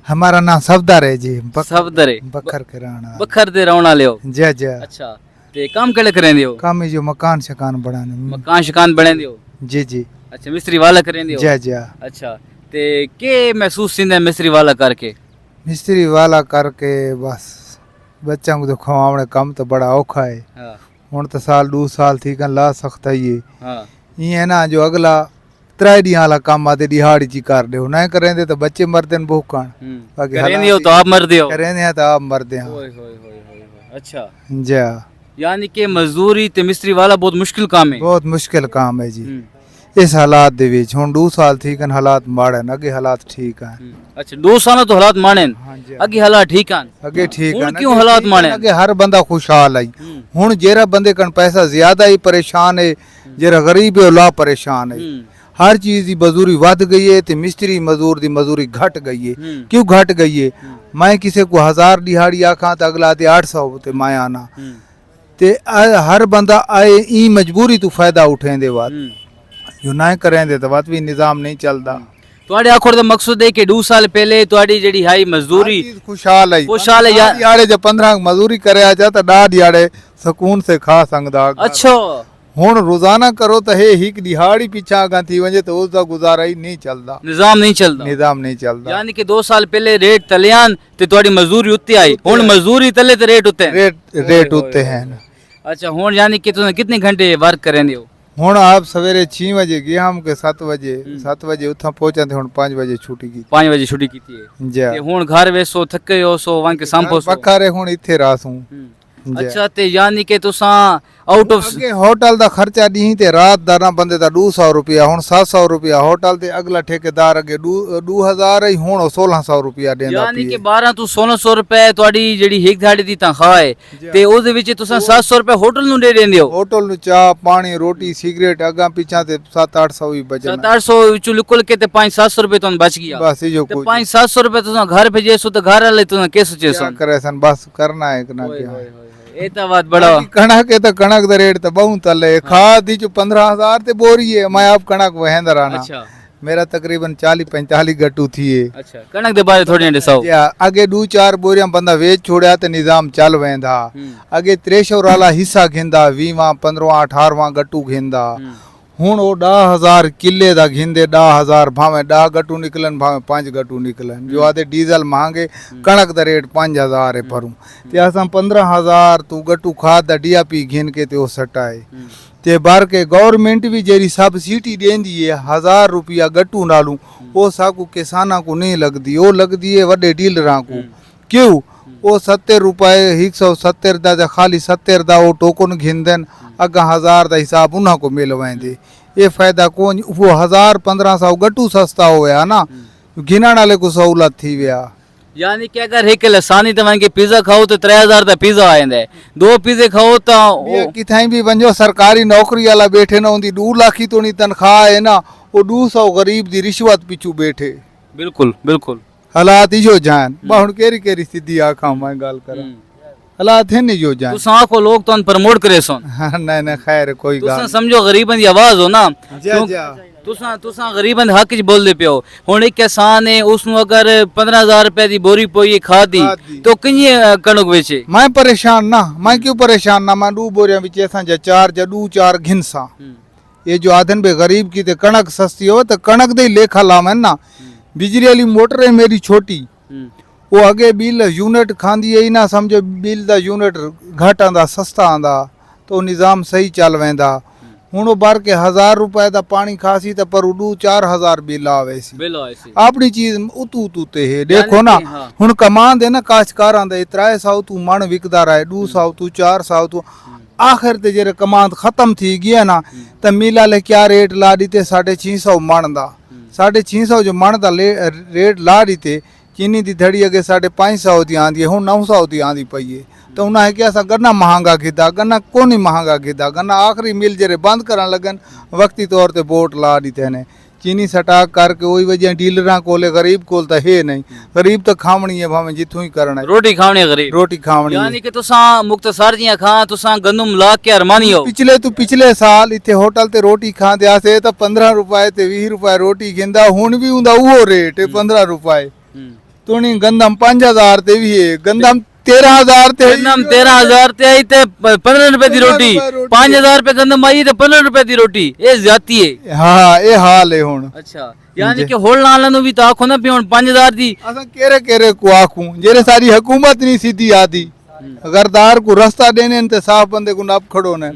हमारा नाम सफदर है जी। सफदर है। बखर के रहना। बखर दे रहने वाले हो। जी जी। अच्छा ते काम केड़े करेंदे हो? काम ही जो मकान शकान बनाने। मकान शकान बनेंदे हो? जी जी। अच्छा मिस्त्री वाला करेंदे हो? जी जी। अच्छा ते के महसूस थींदा मिस्त्री वाला करके? मिस्त्री वाला करके बस बच्चा को तो खवावणे काम तो बड़ा औखा है। हाँ हुण तो साल 2 साल थी कन ला सकता ही है। हाँ ये ना जो अगला 3 ॾींहं वाला काम आते दिहाड़ी ची कर दो ना करेंदे तो बच्चे मरते न भूखण। बाकी करेंदे हो तो आप मरदे हो? करेंदे हैं तो आप मरदे हैं। ओए होए होए होए। अच्छा जी। यानी कि मजदूरी ते मिस्त्री वाला बहुत मुश्किल काम है। बहुत मुश्किल काम है जी। इस हालात दे विच हुण 2 साल थी कन हालात माड़े न अगे हालात ठीक हैं। अच्छा 2 साल तो हालात माड़े न। हाँ जी। अगे हालात ठीक हैं। अगे ठीक हुण है क्यों हालात माड़े? अगे हर बंदा खुशहाल है। हुण जेरा बंदे कन पैसा ज्यादा ही परेशान है, जेरा गरीब है ला परेशान है। हर चीज की मजदूरी वध गई है ते मिस्त्री मजदूर दी मजदूरी घट गई है। क्यों घट गई है? मैं किसी को 1000 दिहाड़ी आखा तो अगला ते 800 ते मैं आना ते हर बंदा आए ई मजबूरी तू फायदा उठेंदे वाद जो ना करेंदे तो वाद भी निजाम नहीं चलदा। ਤੁਹਾਡੇ ਆਖਰ ਦਾ ਮਕਸਦ ਹੈ ਕਿ 2 ਸਾਲ ਪਹਿਲੇ ਤੁਹਾਡੀ ਜਿਹੜੀ ਹਾਈ ਮਜ਼ਦੂਰੀ खुशहाल है। खुशहाल है यार। दिहाड़े जो 15 मजदूरी करे आ जा तो 10 दिहाड़े सुकून से खा सकदा। अच्छा हुण रोजाना करो तो हे हिक दिहाड़ी पीछा अगा थी वजे तो उसका गुजारा ही नहीं चलदा। निजाम नहीं चलदा। निजाम नहीं चलदा। यानी कि 2 साल पहले रेट तलियान ते ਤੁਹਾਡੀ मजदूरी उत्ते आई हुण मजदूरी तले ते रेट उत्ते रेट उत्ते हैं। अच्छा हुण यानी कि तुम कितने घंटे वर्क करेंदे हो? हुण आप सवेरे 6 बजे गया हम के 7 बजे उथा पहुंचा थे हुण 5 बजे छुट्टी की 5 बजे छुट्टी की है जी। ते हुण घर वेसो थके हो सो वन के संपो सो पक्का रे हुण इथे रासूं। अच्छा ते यानी कि तुसां आउट ऑफ अगे होटल दा खर्चा दी ते रात दा ना बंदे दा 200 रुपया हुण 700 रुपया होटल ते अगला ठेकेदार अगे 2000 ही हुण 1600 रुपया देंदा यानी कि 12 तो 1600 रुपए ਤੁਹਾਡੀ ਜਿਹੜੀ ਇੱਕ ਦਿਹਾੜੀ ਦੀ ਤਨਖਾਹ ਹੈ ਤੇ ਉਹਦੇ ਵਿੱਚ ਤੁਸੀਂ 700 रुपए होटल ਨੂੰ ਦੇ ਦਿੰਦੇ ਹੋ। होटल नु चा पानी रोटी सिगरेट अगा पीछा ते 700-800 ही बचना। 700 ਵਿੱਚੋਂ ਨਿਕਲ ਕੇ ਤੇ 500-700 रुपए ਤੁਹਾਨੂੰ ਬਚ ਗਿਆ। बस ये जो ਤੇ कुछ 500-700 रुपए ਤੁਸੀਂ घर भेजे सो तो घर वाले तुम्हें के सोचे सो? क्या करे सन बस करना है कि ना क्या। ਇਹ ਤਾਂ ਬਾਤ ਬੜਾ कणक है तो कणक दा रेट तो बहुत तले खाद दी जो 15000 ते बोरी है। मैं आप कणक वहेंदा रहना। अच्छा मेरा तकरीबन 40-45 गट्टू थी है। अच्छा कणक दे बारे थोड़ी दसाओ। अगे 2-4 बोरियां बंदा वेच छोड़या ते निजाम चल वेंदा। अगे 300 वाला हिस्सा घिंदा 20-15-18 गट्टू घिंदा। हुण ओ 10000 किले दा घिंदे 10000 भावे 10 गट्टू निकलन भावे 5 गट्टू निकलन। जो आदे डीजल महंगे कणक दा रेट 5000 है परूं ते असां 15000 तू गट्टू खाद दा डीएपी घिन के ते ओ सटाए ते बार के गवर्नमेंट भी जेरी सब्सिडी देंदी है 1000 रुपया गट्टू नालू ओ साकू किसाना को नहीं लगदी। ओ लगदी है वड्डे डीलरां को। क्यों? वो 70 रुपए 170 दा खाली 70 दा वो टोकन घिंदन अगा 1000 दा हिसाब उन्हां को मिल वेंदे। ये फायदा कौन? वो 1000-1500 गट्टू सस्ता होया ना घिनण वाले को सहूलत थी वया। यानी कि अगर एक लसानी तवन के पिज्जा खाओ तो 3000 दा पिज्जा आ जांदा है। 2 पिज्जे खाओ तो किथाई भी वंजो सरकारी नौकरी वाला बैठे ना उंदी 2 लाख ही तो नहीं तनख्वाह है ना वो 200 गरीब दी रिश्वत पिछू बैठे। बिल्कुल बिल्कुल हालात इहो जान बाहुन केरी केरी सीधी आखा मैं गाल करा हालात है नहीं जो जान तुसां को लोग तो प्रमोट करे सोन। नहीं नहीं खैर कोई तुसां गाल समझो गरीबन दी आवाज हो ना। जा जा तुसां गरीबन दे हक च बोलदे पियो। हुण एक किसान है उसनु अगर 15000 रुपए दी बोरी पोई खाद दी तो किंजे कणक बेचे? मैं परेशान ना मैं क्यों परेशान ना मैं 2 बोरियां विच असां जा 4 जा 2-4 घिनसा। ये जो आदन बे गरीब की ते कणक सस्ती हो तो कणक दे लेखा लावन ना। बिजली वाली मोटर है मेरी छोटी वो अगे बिल यूनिट खांदी है ना समझो बिल दा यूनिट घट आंदा सस्ता आंदा तो निजाम सही चल वेंदा। हुण वो बार के 1000 रुपए दा पानी खासी तो पर 2-4000 बिल आवे सी। अपनी चीज उतू उतूते है देखो ना। हुण कमान दे ना काश्तकारां दे 300 तू मण विकदा रहे 200 तू 400 तू आखिर ते जेरे कमांद खत्म थी गया ना तो मिला ले क्या रेट ला दी ते 650 मण दा 650 जो मण दा रेट ला दी ते चीनी दी धड़ी अगे 550 दी आंदी है हुण 900 दी आंदी पई है तो उन्हें क्या सा गन्ना महंगा गिदा गन्ना कोनी महंगा गिदा गन्ना आखिरी मिल जेरे बंद करन लगन वक्ती तौर ते वोट ला दी ने चीनी सटाक करके वही वजह डीलरां कोले गरीब कोल तो है नहीं। गरीब तो खावणी है भावे जिथों ही करना है रोटी खावणी है गरीब रोटी खावणी यानी कि तुसां मुख्तसर जियां खां तुसां गंदम ला के अरमानी हो। पिछले साल इथे होटल ते रोटी खांदे आसे तो 15 रुपए ते 20 रुपए रोटी घिंदा हुण भी हुंदा उहो रेट 15 रुपए तुनी गंदम 5000 ते भी है, गंदम 13000 ते गंदम 13000 ते आई ते 15 रुपए दी रोटी, 5000 रुपए गंदम आई ते 15 रुपए दी रोटी, ये ज्यादती है। हाँ ये हाल है हुन। अच्छा यानी कि होल नाल नु भी तो आखो ना भी हुन 5000 दी असा केरे केरे को आखूं जेरे सारी हुकूमत नहीं सीधी आती, गरदार को रास्ता देने ते साफ बंदे को नाप खड़ो ने।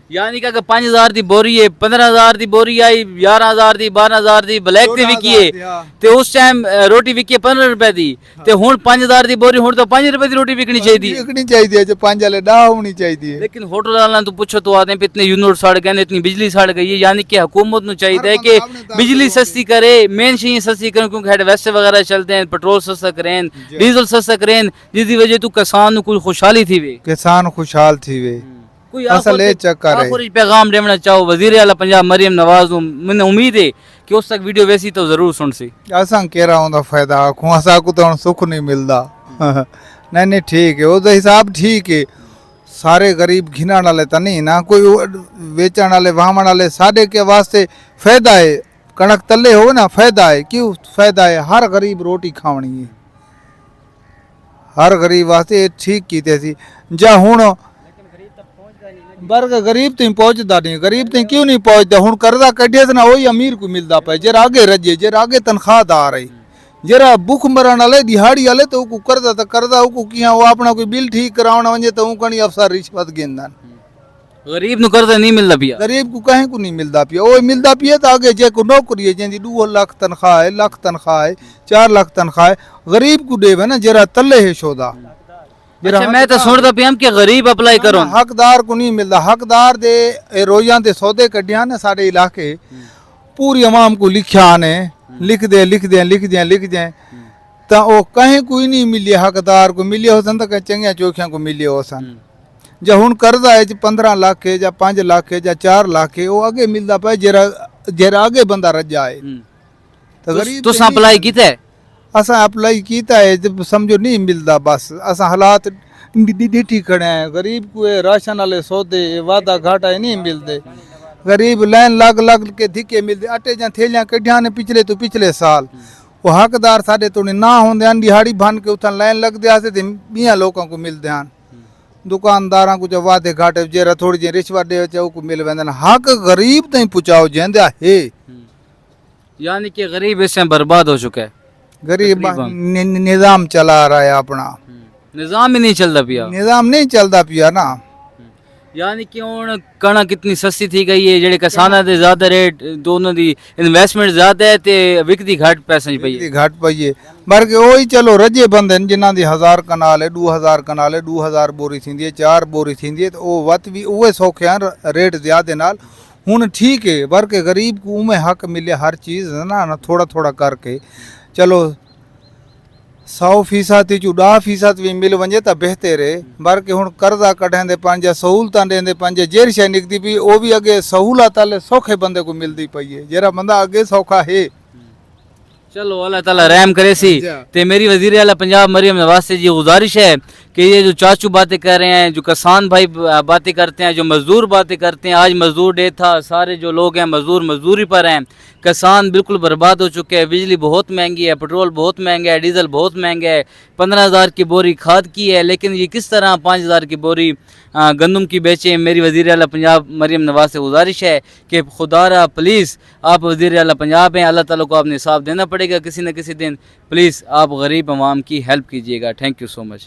यानी कि अगर 5000 दी बोरी है, 15000 दी बोरी आई, 11000 दी, 12000 दी ब्लैक ते विकी है ते उस टाइम रोटी विकी 15 रुपए दी ते हुन 5000 दी बोरी हुन तो 5 रुपए दी रोटी विकनी चाहिए। विकनी चाहिए जो 5 वाले 10 होनी चाहिए। लेकिन होटल वाला तो पूछो तो आते हैं इतने यूनिट सड़ गए, इतनी बिजली सड़ गई है। यानी कि हुकूमत नु चाहिए कि बिजली सस्ती करे, मेन चीज सस्ती करे, क्योंकि हेड वैसे वगैरह चलते हैं, पेट्रोल सस्ता करें, डीजल सस्ता करें, जिसकी वजह तो किसान नु कुछ खुशहाली थी वे, किसान खुशहाल थी वे। कोई असल ये चक्कर है। आखिरी पैगाम देना चाहो वजीर आला पंजाब मरियम नवाज नु, मैंने उम्मीद है कि उस तक वीडियो वैसी तो जरूर सुन सी। असा केरा होंदा फायदा आखूं, असा को तो सुख नहीं मिलता। नहीं नहीं ठीक है, उसका हिसाब ठीक है। सारे गरीब घिनण वाले तो नहीं ना, कोई वेचण वाले वाहण वाले साडे के वास्ते फायदा है। कणक तले हो ना फायदा है, क्यों फायदा है? हर गरीब रोटी खावनी है, हर गरीब वास्ते ठीक कीते सी। जा हुण वर्ग गरीब तीन पहुंचता नहीं, गरीब तीन क्यों नहीं पहुंचता? हुण कर्जा कढ़िए ना वही अमीर को मिलता पे, जरा आगे रजे, जरा आगे तनख्वाहदार है, जरा भूख मरण वाले दिहाड़ी वाले तो उनको कर्जा उनको किया वो अपना कोई बिल ठीक करावना वजे तो उनकणी अफसर रिश्वत गेंदा। गरीब नु कर्जा नहीं मिलता पिया, गरीब को कहीं को नहीं मिलता पिया। वो मिलता पिया तो आगे जे को नौकरी है जैसी 2 लाख तनख्वाह है, लाख तनख्वाह है, 4 लाख तनख्वाह है, गरीब को देवे ना जरा तले है शोदा। अच्छा मैं तो सुनता पिया कि गरीब अप्लाई करो, हकदार को नहीं मिलता। हकदार दे रोजां दे सौदे कढ़िया ने साडे इलाके, पूरी अवाम को लिखिया ने, लिख दे लिख दे लिख दे लिख दे, तो वो कहीं कोई नहीं मिले। हकदार को मिले हो सन तो कहीं चंगिया चौखिया को मिले हो सन। जब हुण कर्जा है 15 लाख है या 5 लाख है या 4 लाख है, वो आगे मिलता पे जरा जरा आगे बंदा रज जाए। तो गरीब तुस अप्लाई कीता है? असा अप्लाई कीता है, जब समझो नहीं मिलता, बस असा हालात डिठी खड़े हैं। गरीब को राशन वाले सौदे वादा घाटा नहीं मिलते, गरीब लाइन लग लग के धिके मिलते। आटे जा थैलियां कढ़िया ने पिछले तो पिछले साल, वो हकदार साढ़े तो ना होंगे, दिहाड़ी भन के उतना लाइन लग दिया से 20 लोगों को मिलते हैं। दुकानदार को जब वादे घाटे जरा थोड़ी जी रिश्वत दे को मिल वेंदन। हक गरीब ताईं पहुंचाओ जेंदा है। यानी कि गरीब इससे बर्बाद हो चुका है। गरीब निजाम चला रहा है अपना, निजाम ही नहीं चलता पिया, निजाम नहीं चलता पिया ना। यानी कि हुण कणक इतनी सस्ती थी गई है, जेडे किसानां दे ज्यादा रेट, दोनों दी इन्वेस्टमेंट ज्यादा है ते विकदी घट पैसे पई है, घट पई है। बल्कि वही चलो रजे बंदे जिन्हां दी 1000 कनाल है, 2000 कनाल है, 2000 बोरी थींदी है, 4 बोरी थींदी है, तो वो वत भी उहे सौखे हैं रेट ज्यादा नाल। हुण ठीक है, बल्कि गरीब को उमें हक मिले हर चीज़ ना थोड़ा थोड़ा करके। चलो 100% 10% भी मिल वजे तो बेहतर है। बल्कि हुण कर्जा कढेंदे पंहिंजा सहूलतां ॾेंदे पंहिंजे जेर शइ निकती पई, वो भी अगे सहूलत वाले सौखे बंदे को मिलती पई है, जरा बंदा अगे सौखा है। चलो अल्लाह ताला रहम करे सी। ते मेरी वजीर आला पंजाब मरियम नवाज से जी गुजारिश है कि ये जो चाचू बातें कर रहे हैं, जो किसान भाई बातें करते हैं, जो मजदूर बातें करते हैं, आज मजदूर डे था, सारे जो लोग हैं मजदूर मजदूरी पर हैं, किसान बिल्कुल बर्बाद हो चुके हैं। बिजली बहुत महंगी है, पेट्रोल बहुत महंगा है, डीजल बहुत महंगा है, 15,000 की बोरी खाद की है, लेकिन ये किस तरह 5,000 की बोरी गंदम की बेचें। मेरी वजीर आला पंजाब मरियम नवाज से गुजारिश है कि खुदारा प्लीज़, आप वजीर आला पंजाब हैं, अल्लाह ताला को आपने हिसाब देना पड़ेगा किसी न किसी दिन, प्लीज़ आप गरीब आवाम की हेल्प कीजिएगा। Thank you so much.